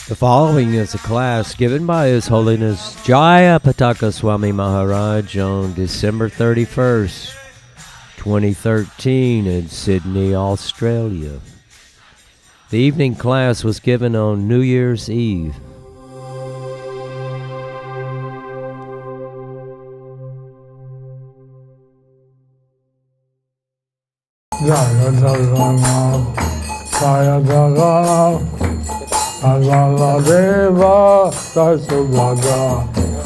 The following is a class given by His Holiness Jayapataka Swami Maharaj on December 31st, 2013 in Sydney, Australia. The evening class was given on New Year's Eve. Agala Deva Jai Subhadra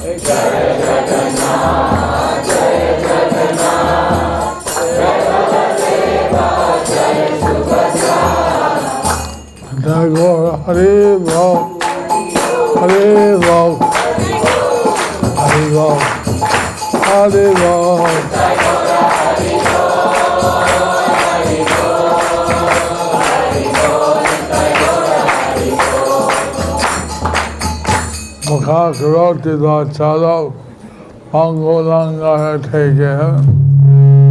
Jai Jagannath Jai Jagannath Jai Deva Jai Subhadra Jai Gaura Hari Bol Hari Bol Hari Bol Hari Bol Jai Gaura Hari Bol Hari Bol Mukha Karoti Dachalo Angolanga Teke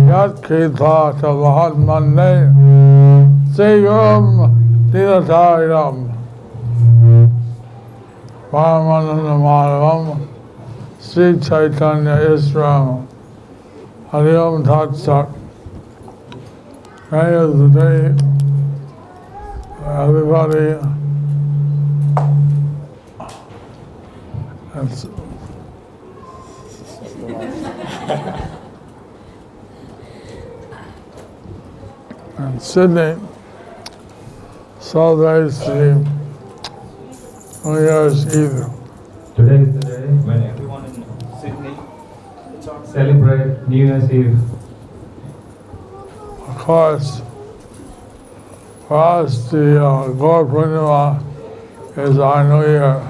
Yat Kita Mahatmane Sigam Dinatayam Paramanandamadavam Sri Chaitanya Isram Hariom Tat Sat. Day of the day, everybody. And Sydney celebrates the New Year's Eve. Today is the day when everyone in Sydney celebrate New Year's Eve. Of course, for us, the Gaur Purnima is our New Year.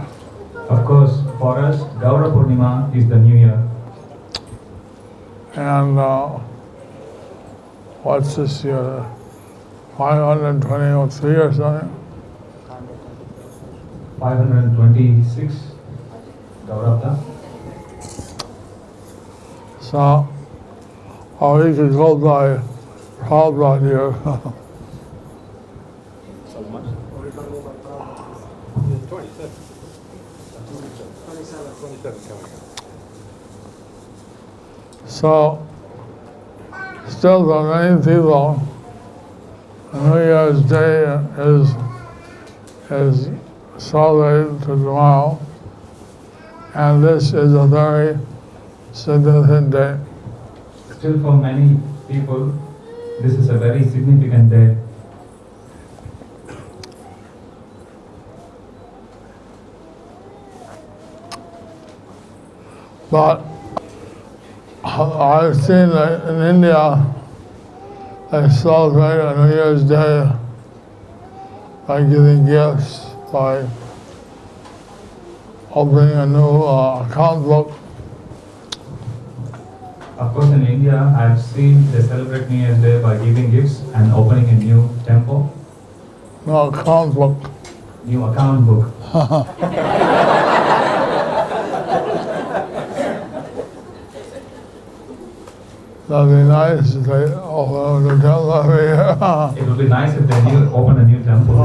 Of course, for us, Gaura Purnima is the New Year. And what's this year? 523 or something? 526 Gaurapta. So, or we could go by Prabhupada here. So much? 27 So, still for many people, New Year's Day is celebrated to tomorrow, and this is a very significant day. Still for many people, this is a very significant day. But I've seen that in India, they celebrate a New Year's Day by giving gifts, by opening a new account book. Of course, in India, I've seen they celebrate New Year's Day by giving gifts and opening a new temple. No, account book. New account book. That'd be nice if they open a new temple every year. It would be nice if they open a new temple.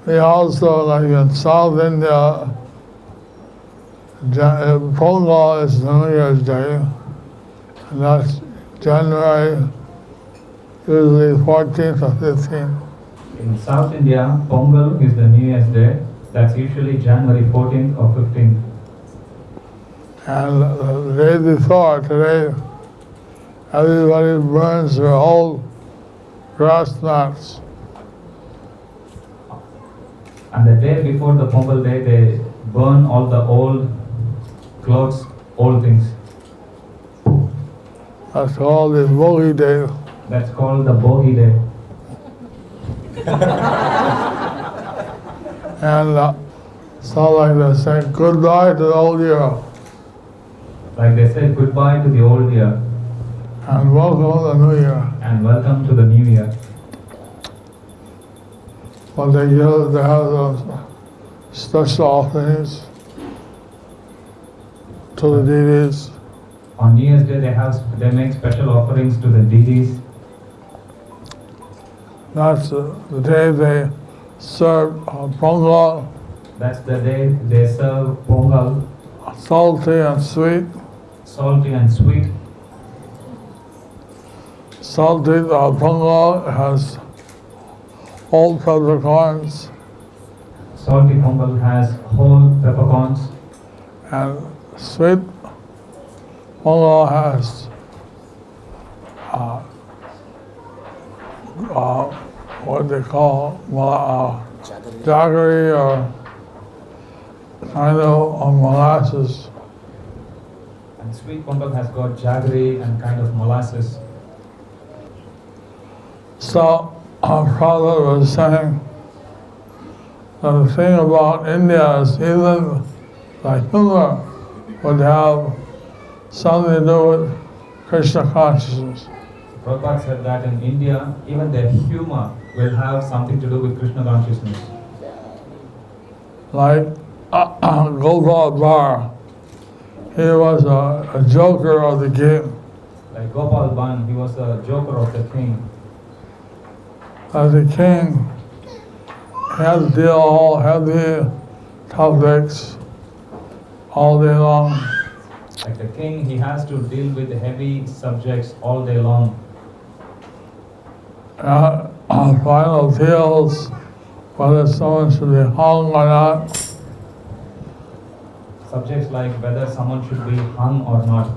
We also, like in South India, Pongal is New Year's Day, and that's January, usually 14th or 15th. In South India, Pongal is the New Year's Day. That's usually January 14th or 15th. And the day before, today, everybody burns their old grass mats. And the day before the Pongal day, they burn all the old clothes, old things. That's called the Bogi Day. That's called the Bogi Day. And so like they say goodbye to the old year Like they say goodbye to the old year and welcome to the new year. and welcome to the new year. But they have those special things to the deities. On New Year's Day, they make special offerings to the deities. That's the day they serve pongal, That's the day they serve pongal, salty and sweet. salty and sweet. Salty pongal has whole peppercorns, Salty pongal has whole peppercorns, and sweet pongal has what they call jaggery or kind of molasses. and sweet pongal has got jaggery and kind of molasses. So our father was saying that the thing about India is even the humor would have something to do with Krishna consciousness. Prabhupada said that in India, even their humor will have something to do with Krishna consciousness. Like Gopal Bhatta, he was a joker of the game. Like Gopal Ban, he was a joker of the king. As a king, he had to deal all heavy topics all day long. Like the king, he has to deal with heavy subjects all day long. Final deals whether someone should be hung or not. Subjects like whether someone should be hung or not.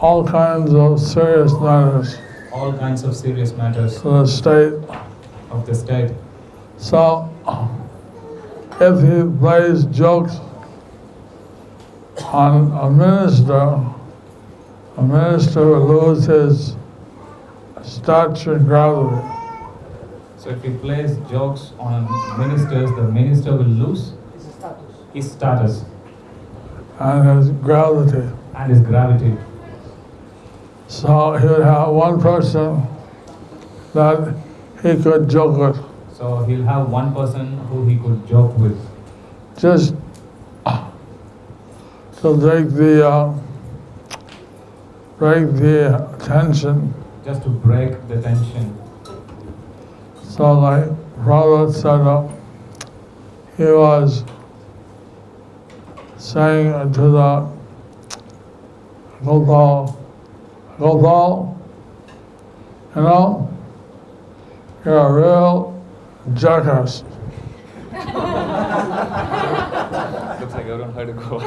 All kinds of serious matters All kinds of serious matters to the state. of the state. So, if he plays jokes on a minister will lose his stature and gravity. So if he plays jokes on ministers, the minister will lose his status And his gravity. and his gravity. So he would have one person that he could joke with. So he'll have one person who he could joke with, Just to break the tension. just to break the tension. So like Prabhupada said, he was saying to the Gopal, you know, you're a real jackass. Looks like everyone heard it go.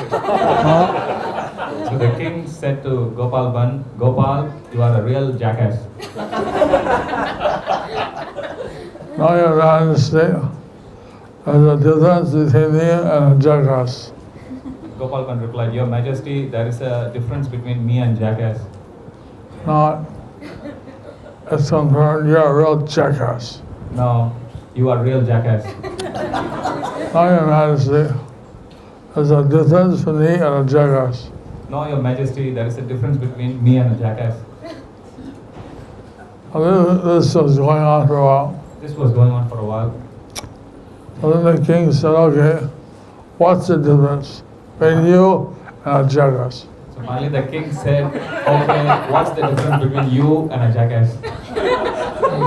So the king said to Gopal Ban, Gopal, you are a real jackass. Now you understand there's a difference between me and a jackass. Gopal Ban replied, Your Majesty, there is a difference between me and jackass. Not, it's confirmed you're a real jackass. No, you are real jackass. Now your Majesty, there's a difference between me and a jackass. No, Your Majesty, there is a difference between me and a jackass. This was going on for a while. This was going on for a while. So then the king said, okay, what's the difference between you and a jackass? So finally the king said, okay, what's the difference between you and a jackass?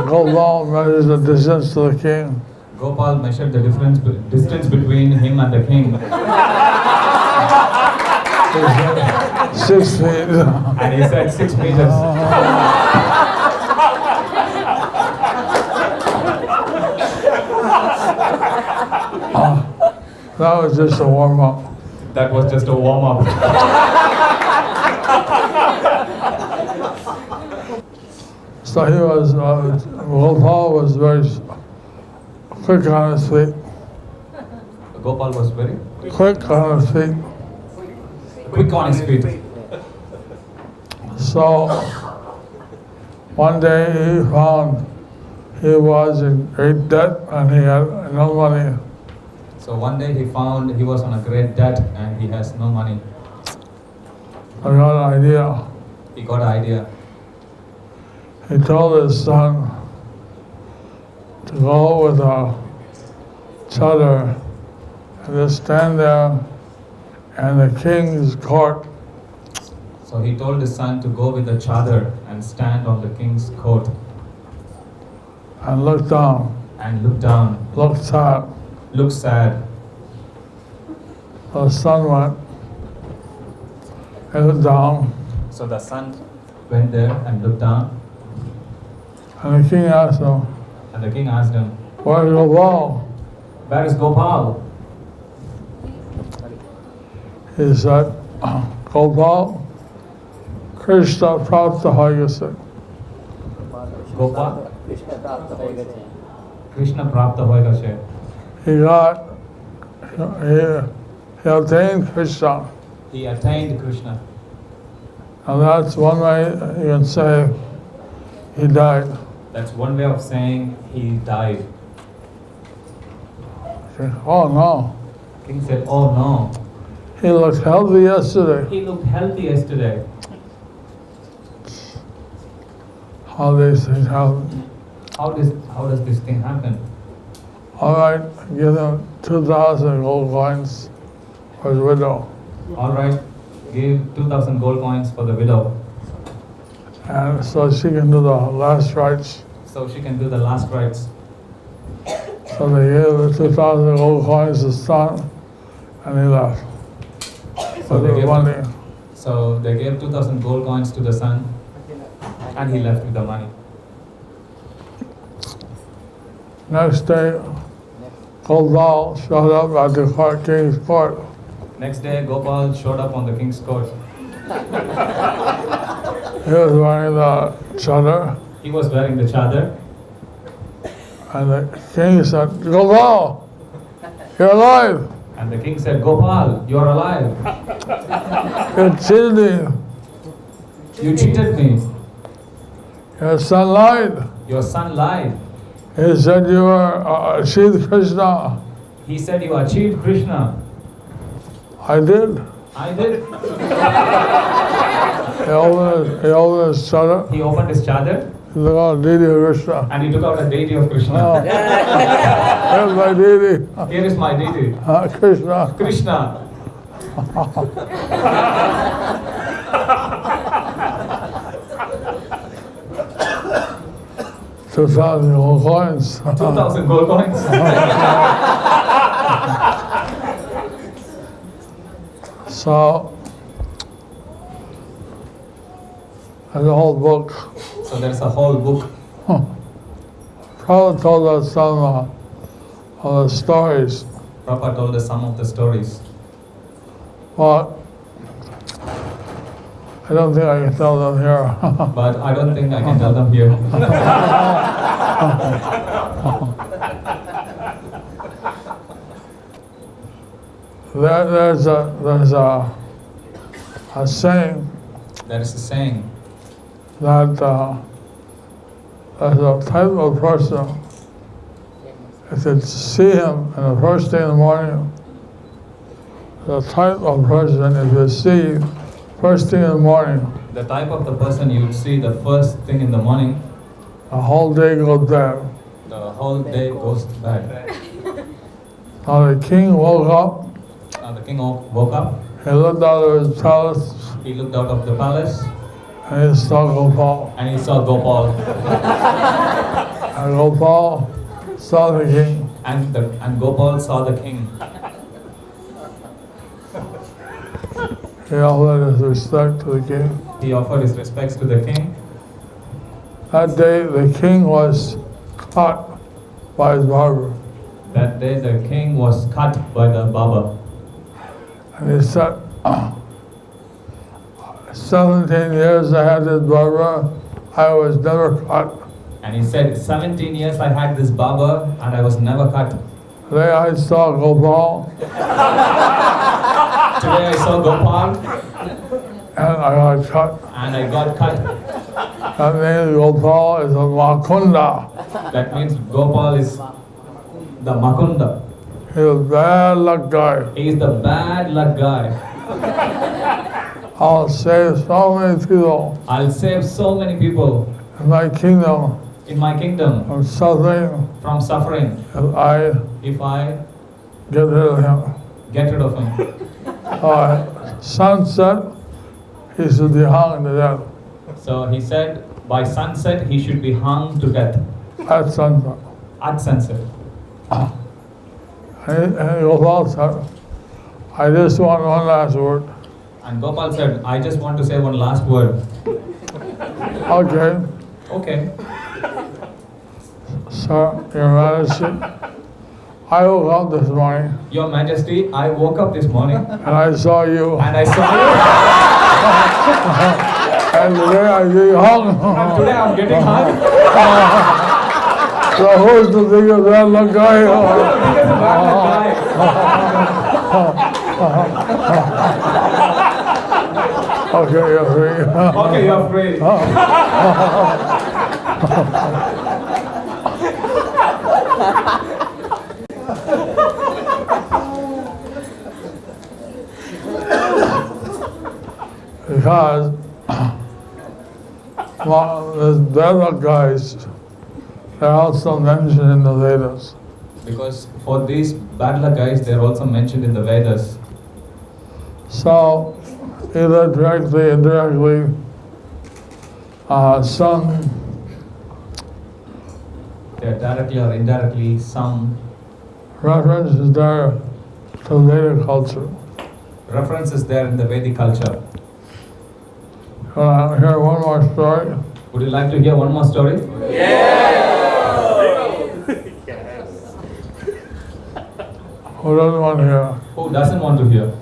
Gopal measures the distance to the king. Gopal measured the distance between him and the king. He said, 6 feet. And he said 6 meters. That was just a warm-up. That was just a warm-up. So he was, Gopal was very quick on his feet. Gopal was very Quick on his feet. quick on his feet. So one day he found he was in great debt and he had no money. So one day he found he was on a great debt and he has no money. I got an idea. He got an idea. He told his son to go with a chadar and just stand there in the king's court So he told his son to go with the chadar and stand on the king's court and look down, and look down, look sad. look sad. The son went and looked down, So the son went there and looked down, and the king asked him, and the king asked him, "Where's your ball?" "Where is Gopal?" He said, "Gopal, Krishna prapta ho gase." Gopal, Krishna prapta hoye gache. He attained Krishna. He attained Krishna. And that's one way you can say he died. That's one way of saying he died. Okay. Oh no, King said, "Oh no, he looked healthy yesterday. he looked healthy yesterday." How these things happen. How does this thing happen? All right, give him 2,000 gold coins for his widow. All right, give 2,000 gold coins for the widow, And so she can do the last rites. so she can do the last rites. So they gave the 2,000 gold coins to his son, and he left. So With the money. So they gave 2,000 gold coins to the son, and he left with the money. Next day, Gopal showed up at the king's court. Next day, Gopal showed up on the king's court. He was wearing the chadar, He was wearing the chadar, and the king said, "Gopal, you're alive. and the king said, "Gopal, you are alive. You cheated me. You cheated me. Your son lied. Your son lied. He said you were achieved Krishna. He said you achieved Krishna." I did. I did. He opened his chadar. He opened his chadar He took out deity of Krishna. and he took out a deity of Krishna. Oh. Here's my deity, Here is my deity, Krishna. Krishna. 2,000 gold coins. 2,000 gold coins. So, there's a whole book. So there's a whole book. Prabhupada told us some of the stories, Prabhupada told us some of the stories. but I don't think I can tell them here. But I don't think I can tell them here. There's a saying There is a saying that there's a type of person, if you see him in the first thing in the morning, the type of person, if you see first thing in the morning, the type of the person you would see the first thing in the morning, the whole day goes bad. the whole day goes bad. Now the king woke up, Now the king woke up, he looked out of his palace, he looked out of the palace, and he saw Gopal. and he saw Gopal. And Gopal saw the king. And Gopal saw the king. He offered his respect to the king. He offered his respects to the king. That day the king was caught by his barber. That day the king was cut by the barber. And he said, 17 years I had this barber, I was never cut. And he said, 17 years I had this barber and I was never cut. Today I saw Gopal Today I saw Gopal and I got cut. and I got cut. That means Gopal is a Makunda. That means Gopal is the Makunda. He's a bad luck guy. He is the bad luck guy. I'll save so many people I'll save so many people in my kingdom in my kingdom from suffering from suffering if I if I get rid of him. get rid of him. Sunset, he should be hung to death. So he said, by sunset he should be hung to death. At sunset. At sunset. And Gopal said, I just want one last word. And Gopal said, I just want to say one last word. Okay, Okay. sir, Your Majesty, I woke up this morning Your Majesty, I woke up this morning and I saw you, and I saw and today I get hung. you. And today I'm getting hung. So who's the biggest bad luck guy? Because of bad luck guy. Okay, you're free. Okay, you're free. Because the bad luck guys, they're also mentioned in the Vedas. Because for these bad luck guys, they're also mentioned in the Vedas. So, either directly, indirectly, some They're directly or indirectly some reference is there to Vedic culture. references there in the Vedic culture. Can I hear one more story? Would you like to hear one more story? Who doesn't want to hear? Who doesn't want to hear?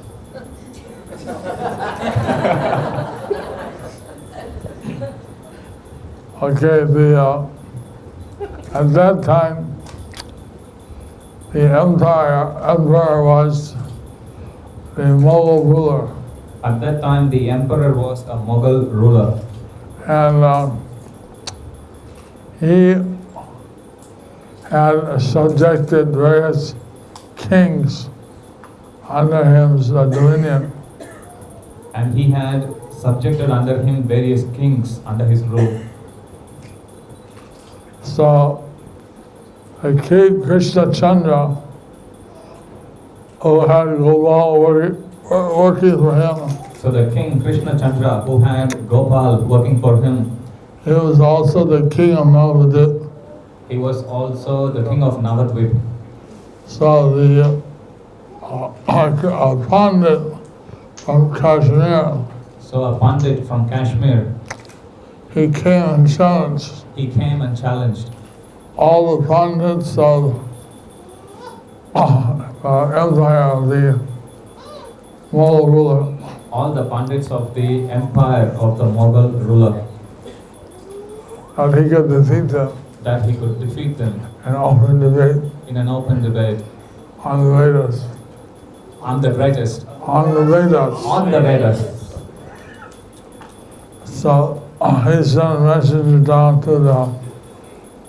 Okay, at that time, the emperor was the Mughal ruler, At that time, the emperor was a Mughal ruler, and he had subjected various kings under his dominion. and he had subjected under him various kings under his rule. So, the king Krishna Chandra, who had Gopal working for him, So the king Krishna Chandra, who had Gopal working for him, he was also the king of Navadvip. he was also the king of Navadvip. So the Pandit from Kashmir, So a Pandit from Kashmir, he came and challenged he came and challenged all the Pandits of empire of the Mughal ruler. all the Pandits of the empire of the Mughal ruler, And he could defeat them that he could defeat them in open debate in an open debate on the Vedas. on the greatest, On the Vedas. on the Vedas. So he sent a message down to the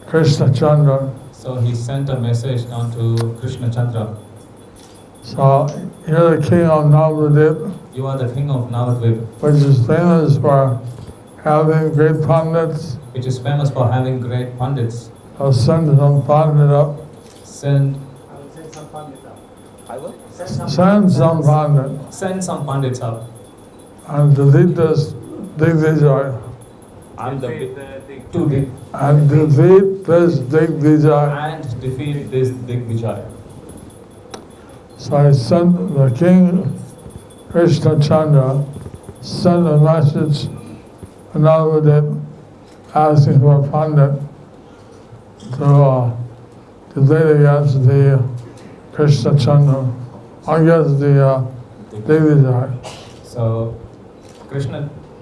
Krishna Chandra. So he sent a message down to Krishna Chandra. So you're the king of Navadvip, You are the king of Navadvip, which is famous for having great pandits. which is famous for having great Pandits. So send some pandit up. Send Send some pandit some Pandits up. and defeat this Digvijay. And to And defeat this Digvijay. and defeat this Digvijay. So I sent the king Krishna Chandra sent a message to Navadvip asking for a pandit to debate against the Krishna Chandra, against the Digvijay. So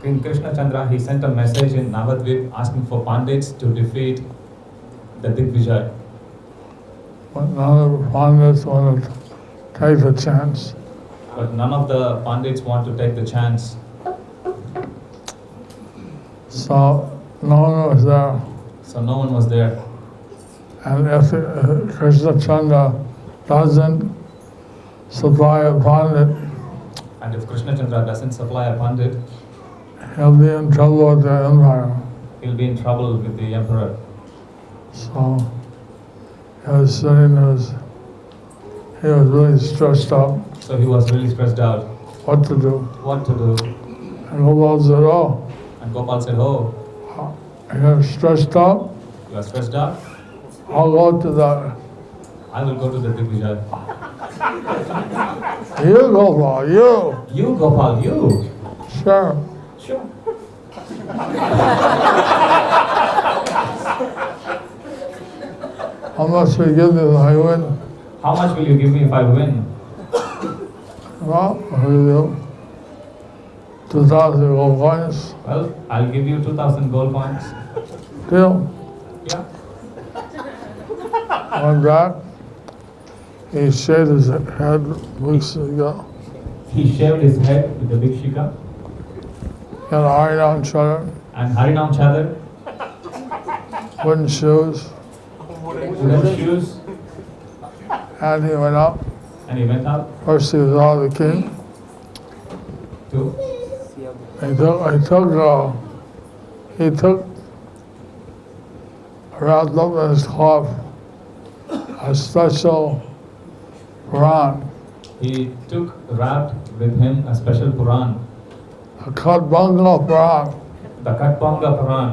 King Krishna Chandra, he sent a message in Navadvip asking for Pandits to defeat the Digvijay. But none of the pandits want to take the chance. But none of the Pandits want to take the chance. So no one was there. So no one was there. And if Krishna Chandra doesn't supply a pandit, And if Krishna Chandra doesn't supply a Pandit, he'll be in trouble with the empire. he'll be in trouble with the emperor. So he was sitting he was really stressed out. So he was really stressed out. What to do? What to do? And Gopal said, "Oh, And Gopal said, "Oh, you're stressed out? you are stressed out? I'll go to the, I will go to the Digvijay." you Gopal, you. You, Gopal, you. Sure. Sure. How much will you give me if I win? How much will you give me if I win? Well, I'll give you 2,000 gold coins. Well, I'll give you 2,000 gold coins. Deal. Yeah. Went back. He shaved his head weeks ago. He shaved his head with a big shika Got a iron shutter, and Harinam Chadar, wooden shoes, wooden shoes, and he went up. and he went up First he was all the king. to He took wrapped up in his cloth a special Quran, He took wrapped with him a special Quran, a Katbanga Quran. the Katpanga Quran.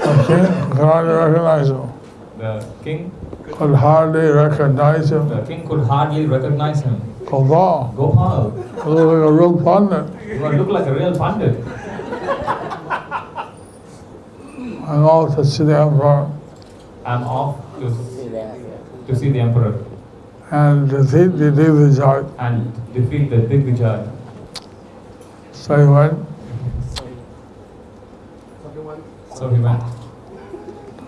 The king could hardly recognize him. The king, Could hardly recognize him. the king could hardly recognize him. Gopal, Gopal, he looked like a real pundit. you look like a real pandit. I'm off to see the emperor I'm off to see the emperor and defeat the Digvijay. and defeat the Digvijay. So he went. So he went.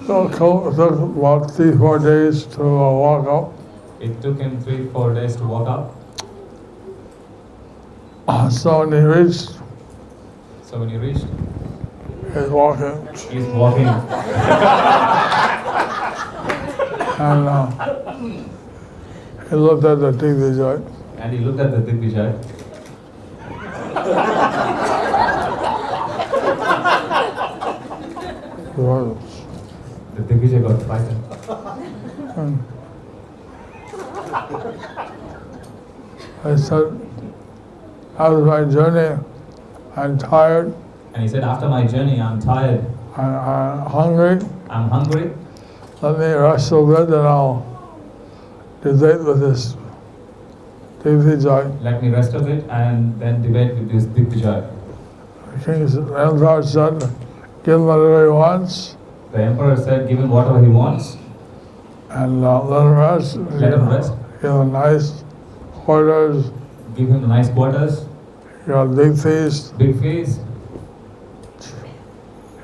So it took about 3-4 days to walk up. It took him 3-4 days to walk up. So when he reached, So when he reached, he's walking, he's walking. and he looked at the Digvijay. And he looked at the Digvijay. The Digvijay got frightened. And I said, after my journey, I'm tired, And he said, "After my journey, I'm tired. I'm hungry. I'm hungry. Let me rest a bit, and I'll debate with this Digvijay." Let me rest a bit and then debate with this Digvijay." The king's emperor said, "Give him whatever he wants, The emperor said, "Give him whatever he wants. and let him rest. Let him rest. Give him nice quarters, Give him nice quarters, you know, big feast." big feast."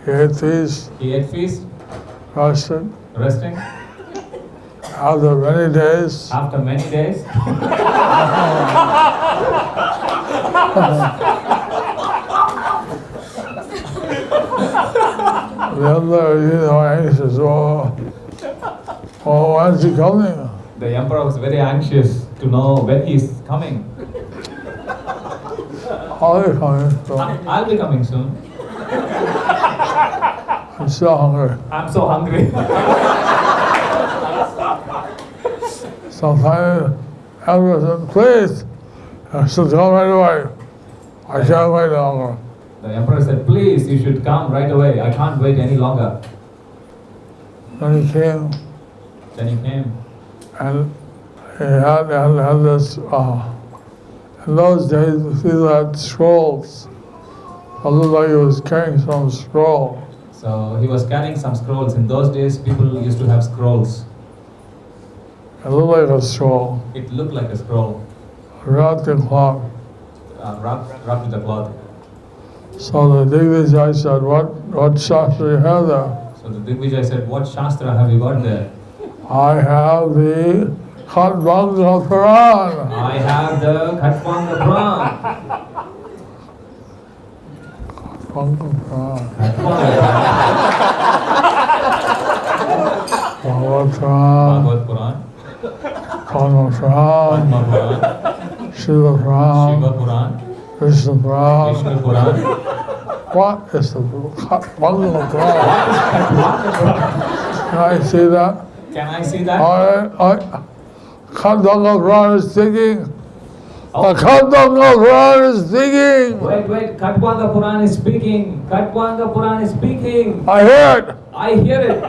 He ate feast, He ate feast, rested. resting. After many days, After many days, the other, anxious. Oh, when's he coming? the emperor was very anxious to know when he's coming. How are you coming? So I'll be coming soon. I'm so hungry. I'm so hungry. So finally, Emperor said, "Please, I should come right away. I can't wait longer." The emperor said, "Please, you should come right away. I can't wait any longer." Then he came, Then he came. and he had this, in those days, people had scrolls. It looked like he was carrying some scroll. So he was carrying some scrolls. In those days, people used to have scrolls. It looked like a scroll, It looked like a scroll, wrapped in cloth. wrapped with a cloth. So the Digvijay said, what shastra you have there? So the Digvijay said, "What shastra have you got there?" I have the Katbanga Quran. "I have the Katpanga Quran." Katbanga Quran. Katpanga Bhagavad Quran. Bhagavad Quran, Padma Quran. Padma Quran, Shiva Quran. Shiva Quran, Krishna Quran. Vishnu Quran, What is the Katwanga Puran? Can I see that? Can I see that? Katwanga Puran is singing. Oh. Katwanga Puran is singing. Wait, Katwanga Puran is speaking. Katwanga Puran is speaking. I hear it. I hear it.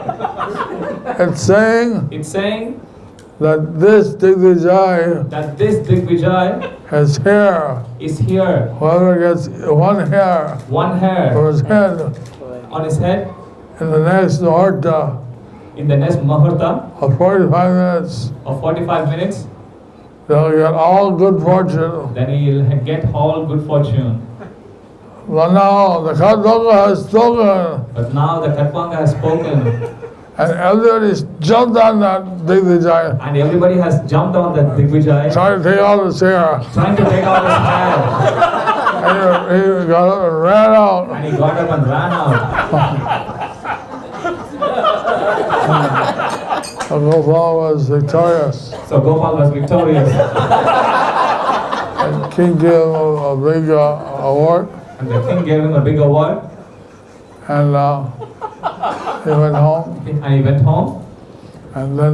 It's saying It's saying that this Digvijay that this Digvijay has hair. is here. Whoever gets one hair One hair for his head on his head in the next Muhurta in the next Muhurta of 45 minutes, of 45 minutes, they'll get all good fortune. then he'll get all good fortune. But now the Katwanga has spoken, But now the Katwanga has spoken and everybody's jumped on that Digvijay, and everybody has jumped on that Digvijay, trying to take out his hair. trying to take out his hair. And he got up and ran out. And he got up and ran out. And Gopal was victorious. So Gopal was victorious. And King gave him a big award, And the king gave him a big award. and he went home. And he went home. And then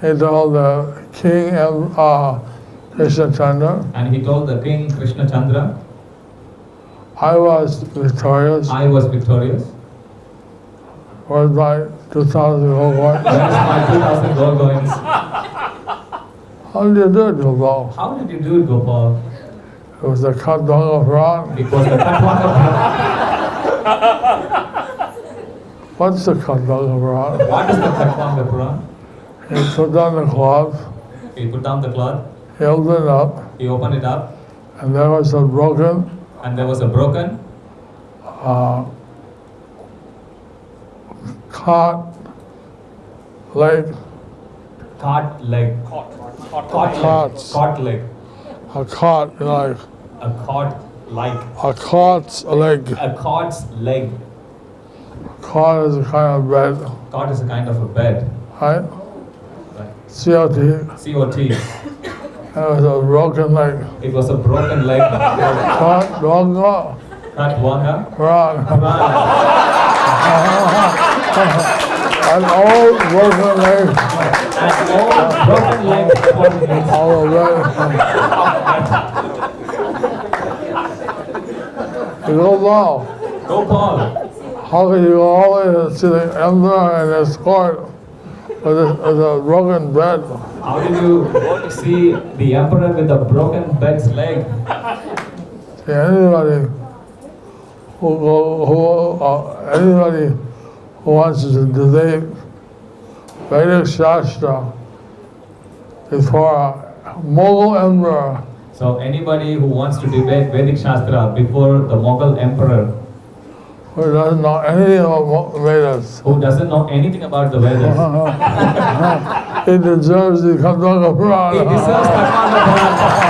he told the king and Krishna Chandra, And he told the king Krishna Chandra, I was victorious. I was victorious. Where's my 2,000 gold coins? Where is my 2,000 gold coins? How did you do it, Gopal? How did you do it, Gopal? It was the Katwanga Puran. It was the Katwanga What's the Katwanga Puran? Puran. What is the Katwanga Puran? He put down the cloth, He put down the cloth, he opened it up, he opened it up, and there was a broken and there was a broken cart leg, cart leg. Carts. Cart leg. a cart like A cart like. a cart's leg. A cart's leg. Cart is a kind of bed, Cart is a kind of a bed. right? Right. COT. COT. And it was a broken leg. It was a broken leg. Katwanga Katwanga Puran. Puran. An old broken leg. An old broken leg. All of that. You go wow. Gopal. How can you go all the way to see the emperor and his court with a broken bed? How did you see the emperor with a broken bed's leg? See, anybody anybody who wants to debate Vedic Shastra before a Mughal emperor So anybody who wants to debate Vedic Shastra before the Mughal emperor who doesn't know anything about Vedas, who doesn't know anything about the Vedas, he deserves the Katwanga he Puran. deserves Katwanga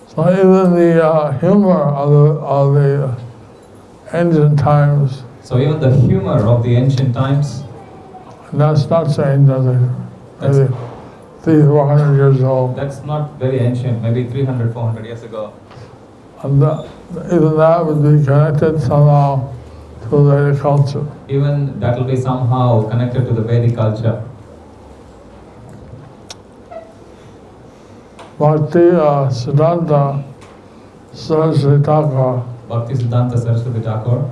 So even the humor of the ancient times, So even the humor of the ancient times, that's not saying nothing. That's- Maybe 300-400 years old. that's not very ancient, maybe 300-400 years ago. And even that would be connected somehow to the Vedic culture. Even that will be somehow connected to the Vedic culture. Bhakti Siddhanta Saraswati Thakur, Bhakti Siddhanta Saraswati Thakur,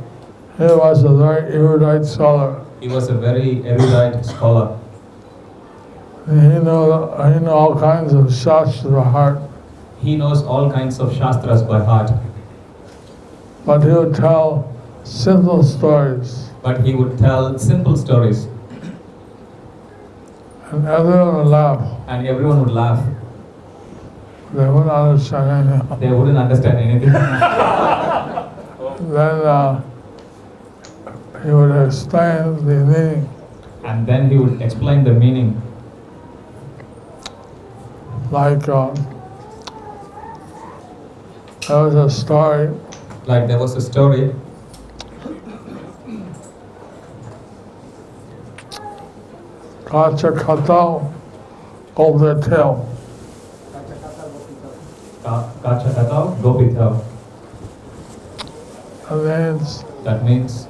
he was a very erudite scholar. he was a very erudite scholar. He knew all kinds of shastra by heart, He knows all kinds of shastras by heart, but he would tell simple stories, but he would tell simple stories and everyone would laugh. and everyone would laugh. They wouldn't understand anything. They wouldn't understand anything. Then he would explain the meaning. And then he would explain the meaning. Like there was a story. Like there was a story. Kachakata of the tail. Kachakata Gopita. That means That means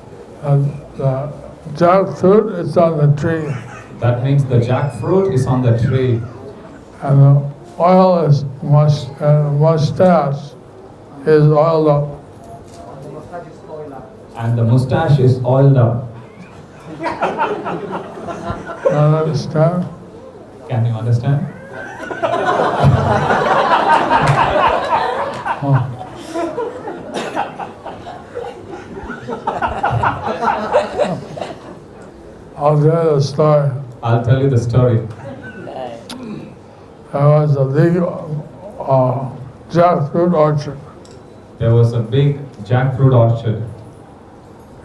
the jackfruit is on the tree, the jackfruit is on the tree, and the oil is mustache is oiled up. and the mustache is oiled up. You understand? Can you understand? I'll tell you the story. I'll tell you the story. There was a big jackfruit orchard There was a big jackfruit orchard.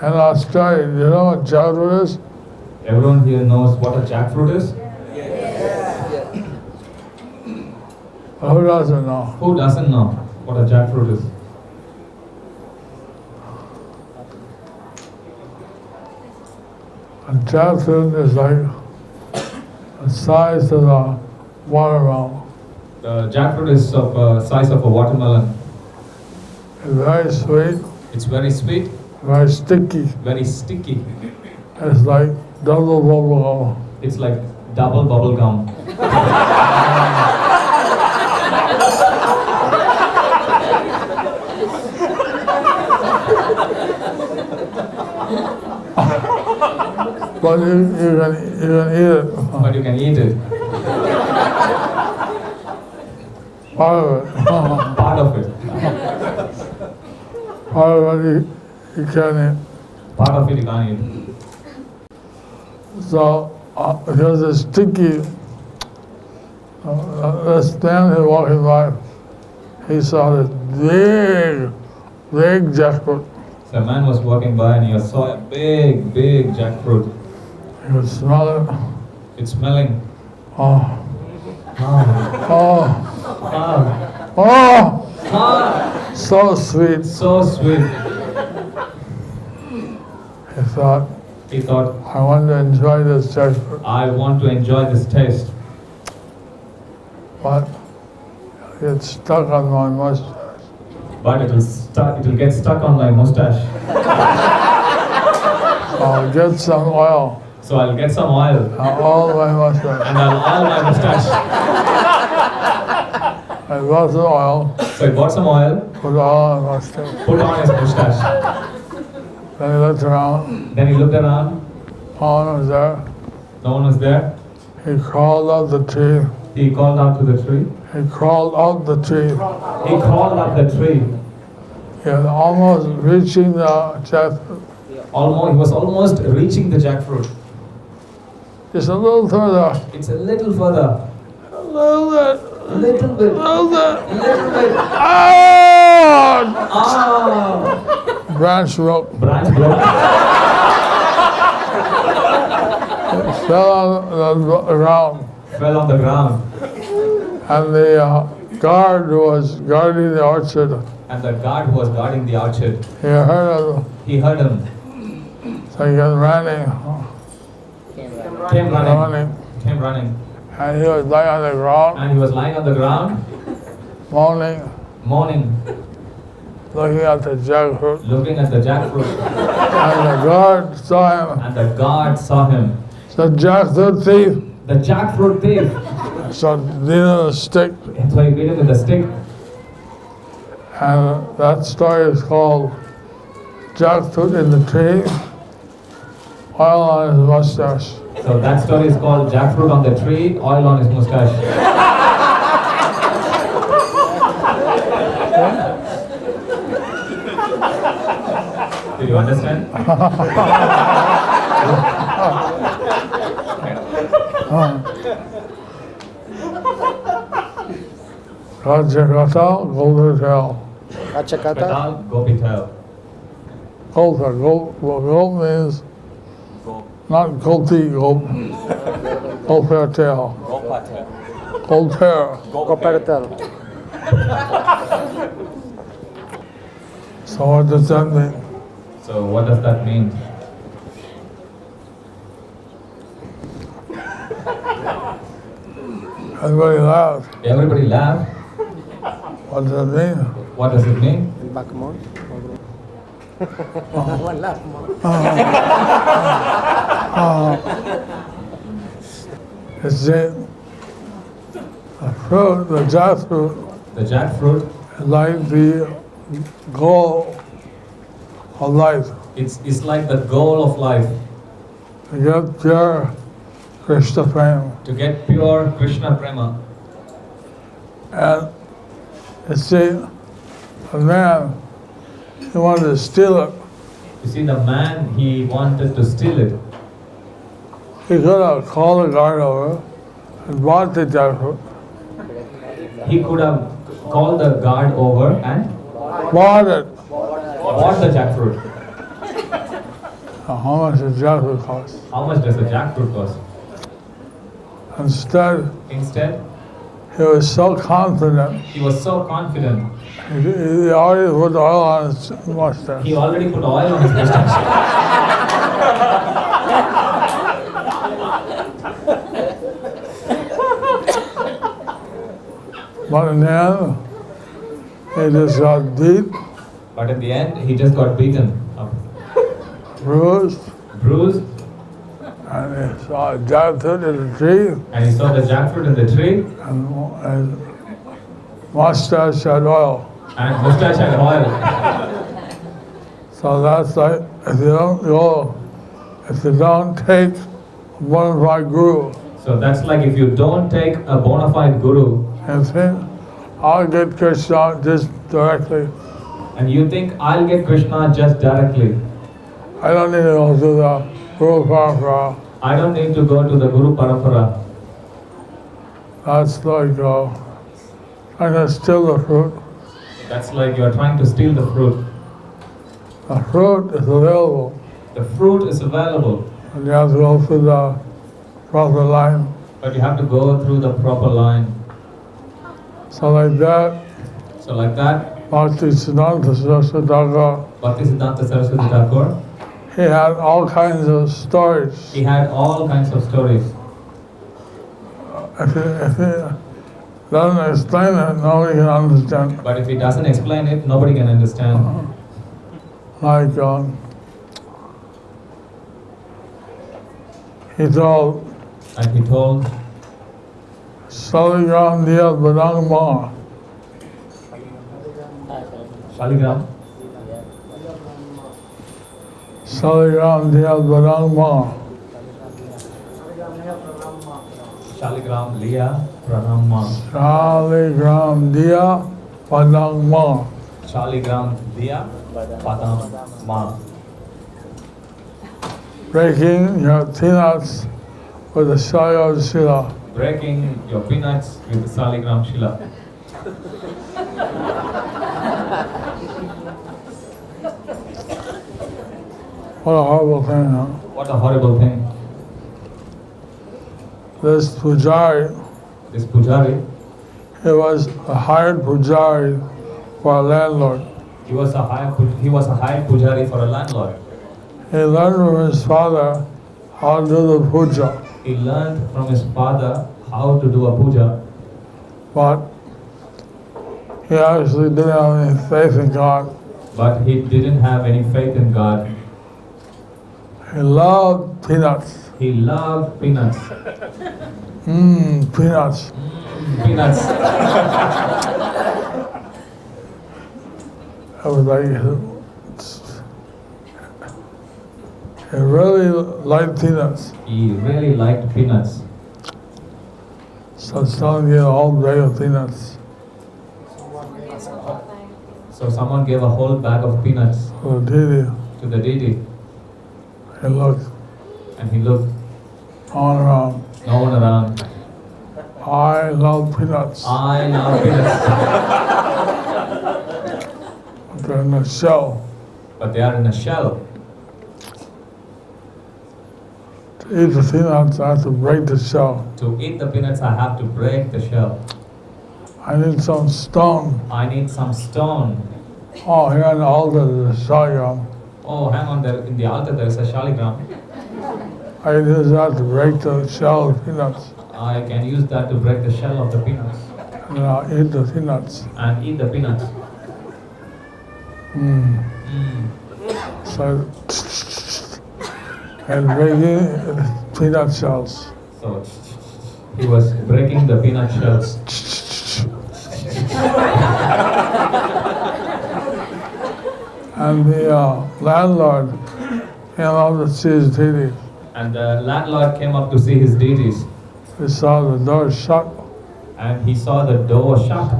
in Australia. You know what jackfruit is? Everyone here knows what a jackfruit is? Who doesn't know? Who doesn't know what a jackfruit is? A jackfruit is like the size of a watermelon. The jackfruit is of size of a watermelon. It's very sweet, It's very sweet, very sticky. very sticky. It's like double bubble gum. It's like double bubble gum. But you can eat it. But you can eat it. Part of it. Part of it. Part of it you can eat. Part of it you can't eat. So, because it's sticky, this man who walking by, he saw this big jackfruit. So a man was walking by and he saw a big, big jackfruit. He could smell it. It's smelling. Oh, Ah, oh, ah, oh, ah, so sweet. so sweet. He thought, He thought, I want to enjoy this jackfruit, I want to enjoy this taste, but it's stuck on my mustache. but it will get stuck on my mustache. I'll get some oil So I'll get some oil on all my mustache. and I'll oil my mustache. I got some oil, So he bought some oil, put it all on my mustache. put on his mustache. Then he looked around, Then he looked around, no one was there. no one was there. He crawled up the tree. He called out to the tree. He crawled up the tree. He crawled up the tree. He was almost reaching the jackfruit. He was almost reaching the jackfruit. Just a little further. It's a little further. A little bit. A little bit. A little bit. Little bit. Ah! Ah! Branch broke. Branch broke. It fell on the ground. Fell on the ground. And the guard who was guarding the orchard, And the guard who was guarding the orchard, he heard him. So he came running. Came running. And he was lying on the ground, And he was lying on the ground, moaning, moaning, looking at the jackfruit. looking at the jackfruit. And the guard saw him. And the guard saw him. The jackfruit thief. The jackfruit thief. So beat him with a stick. So he beat him with a stick. And that story is called Jackfruit in the Tree, Oil on His Mustache. So that story is called Jackfruit on the Tree, Oil on His Mustache. Did you understand? Kachakata, golden tail. Kachakata. Pedal, Gopitel. Golden, gold means not goatee, gold. Gold hair tail. Gold hair. Koperatel. So what does that mean? So what does that mean? Everybody laughed. Everybody laughed. What does it mean? What does it mean? It's the fruit, the jackfruit, The jackfruit, is like the goal of life. it's like the goal of life, To get pure Krishna prema. to get pure Krishna prema. And you see, a man, he wanted to steal it. You see, the man, he wanted to steal it. He could have called the guard over and bought the jackfruit. He could have called the guard over and Bought it. bought the jackfruit. Now, how much does jackfruit cost? How much does a jackfruit cost? Instead, Instead, he was so confident. he was so confident. He already put oil on his mustache. He already put oil on his mustache. But in the end, he just got beat, But in the end, he just got beaten up, bruised, bruised, and he saw a jackfruit in the tree, and he saw the jackfruit in the tree, and his mustache had oil. and mustache had oil. So that's like, if you don't take a bona fide guru, So that's like if you don't take a bona fide guru and think, I'll get Krishna just directly. and you think I'll get Krishna just directly. I don't need to go to the Guru Parampara. I don't need to go to the Guru Parampara. That's like trying to steal the fruit. That's like you're trying to steal the fruit. The fruit is available, The fruit is available, and you have to go through the proper line. but you have to go through the proper line. So like that, So like that, Bhaktisiddhanta Saraswati Thakur, Bhaktisiddhanta Saraswati Thakur, he had all kinds of stories. he had all kinds of stories. If he doesn't explain it, nobody can understand. But if he doesn't explain it, nobody can understand. Like he told And he told Saligram Diya Badangma, Shaligram, Saligram Diya Badangma, Shaligram Liya Pranama, Saligram Diya Badangma. Shaligram Diya Padam Ma. Breaking your peanuts with the Shaya Shila. Breaking your peanuts with the Shaligram Shila. What a horrible thing, huh? What a horrible thing. This pujari, This pujari, he was a hired pujari for a landlord. he was a hired pujari for a landlord. He learned from his father how to do the puja, He learned from his father how to do a puja, but he actually didn't have any faith in God. but he didn't have any faith in God. He loved peanuts. He loved peanuts. Peanuts. Peanuts. I was like, he really liked peanuts. He really liked peanuts. So someone gave a whole bag of peanuts So someone gave a whole bag of peanuts to the deity. to the deity, He looked and he looked, all around. no one around. I love peanuts. I love peanuts, But they're in a shell. but they are in a shell. To eat the peanuts, I have to break the shell. To eat the peanuts, I have to break the shell. I need some stone. I need some stone. Oh, here on the altar there's a shalyam. Oh, hang on, there in the altar there is a shaligram. I just have to break the shell of peanuts. I can use that to break the shell of the peanuts and I'll eat the peanuts. and eat the peanuts. So, and breaking peanut shells. So he was breaking the peanut shells. And the landlord came out to see his deity. And the landlord came up to see his deities. He saw the door shut. And he saw the door shut.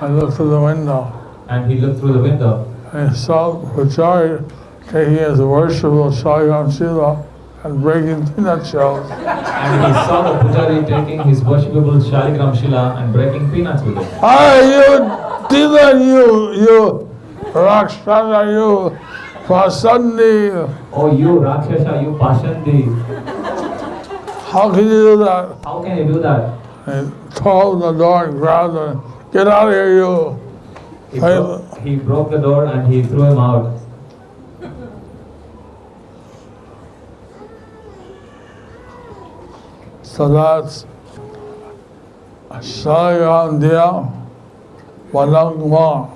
I looked through the window. And he looked through the window. And he saw Pujari taking his worshipful Shaligram Shila and breaking peanut shells. And he saw the pujari taking his worshipable Shaligram Shila and breaking peanuts with it. Hi, you demon, you Rakshasa, you Pasandi. Oh, you Rakshasa, you Pashandi. How can you do that? How can you do that? And he tore open the door and grabbed him. Get out of here, you. He broke the door and he threw him out. So that's Shaligram Dia Padangma,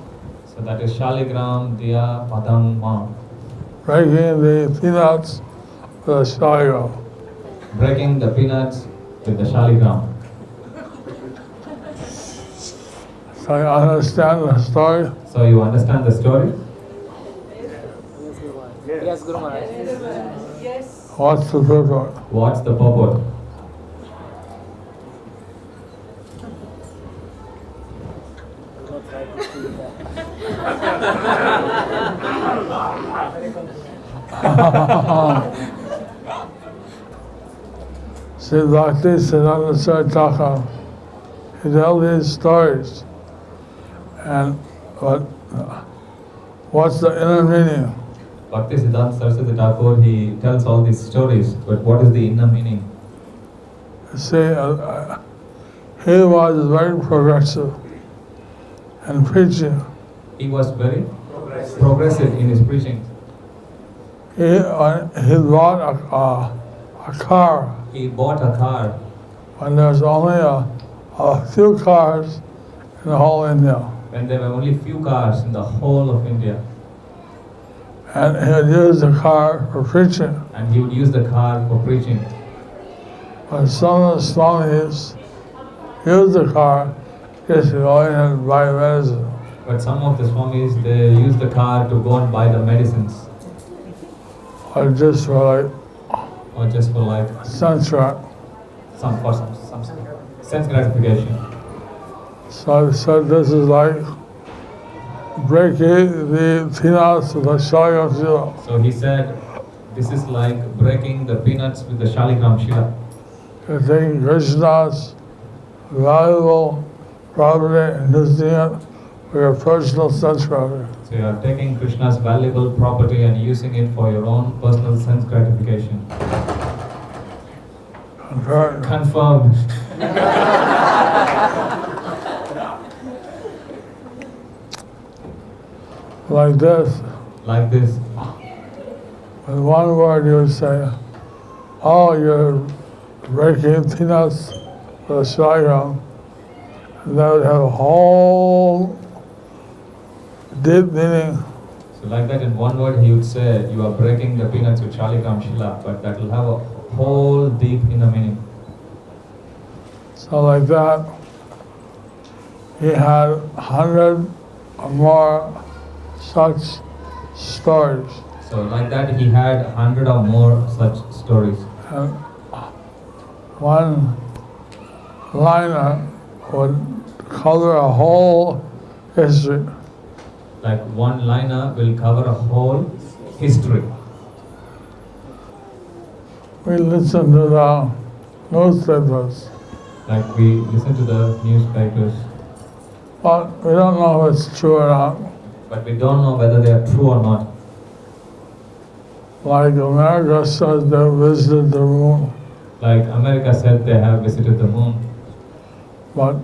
So that is Shaligram Diya Padang Ma. breaking the peanuts with the Shaligram. Breaking the peanuts with the Shaligram. So you understand the story? So you understand the story? Yes, Guru Maharaj. What's the purport? What's the purport? See, Bhakti Siddhanta Sartaka, he tells these stories. And what's the inner meaning? Bhakti Siddhanta Saraswati Thakur, he tells all these stories, but what is the inner meaning? See, he was very progressive in preaching. He was very progressive in his preaching. He bought a car He bought a car when there's only a few cars in the whole India. when there were only few cars in the whole of India. And he would use the car for preaching. And he would use the car for preaching. But some of the Swamis use the car just to go in and buy medicine. But some of the Swamis, they use the car to go and buy the medicines. Or just for Or just for like sunshine. some sense gratification. So this is like breaking the peanuts with the Shaligram Shila. So he said, this is like breaking the peanuts with the Shaligram Shila. You're taking Krishna's valuable property and using it for your personal sense gratification. So you are taking Krishna's valuable property and using it for your own personal sense gratification. Confirmed. Like this. Like this. With one word you would say, oh, you're breaking peanuts with a Shaligram. And that would have a whole deep meaning. So like that in one word he would say, you are breaking the peanuts with Shaligram Shila, but that will have a whole deep inner meaning. So like that, he had 100 or more such stories. So like that he had 100 or more such stories. And one liner would cover a whole history. Like one liner will cover a whole history. We listen to the newspapers, Like we listen to the newspapers, but we don't know if it's true or not. but we don't know whether they are true or not. Like America says they visited the moon, Like America said they have visited the moon, but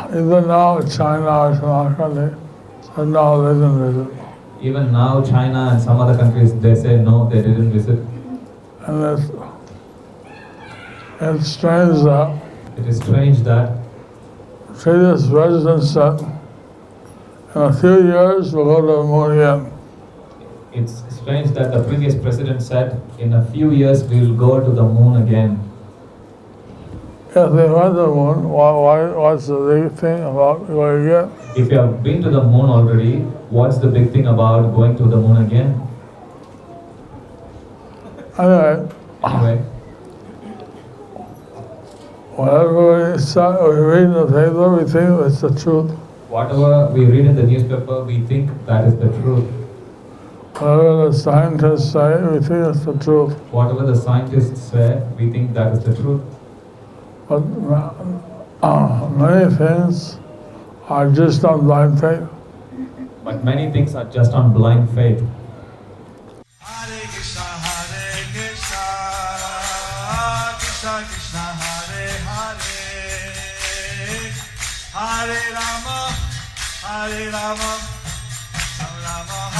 even now China or some country said no, they didn't visit. even now China and some other countries, they say no, they didn't visit. And It's strange that It is strange that previous president said, in a few years we'll go to the moon again. it's strange that the previous president said, in a few years we will go to the moon again. If they went to the moon, what's the big thing about going again? If you have been to the moon already, what's the big thing about going to the moon again? Anyway, Anyway, whatever we read in the paper, we think it's the truth. whatever we read in the newspaper, we think that is the truth. Whatever the scientists say, we think it's the truth. Whatever the scientists say, we think that is the truth. But many things are just on blind faith. But many things are just on blind faith. Hare Krishna, Krishna Krishna, Hare Hare, Hare Rama, Rama Rama,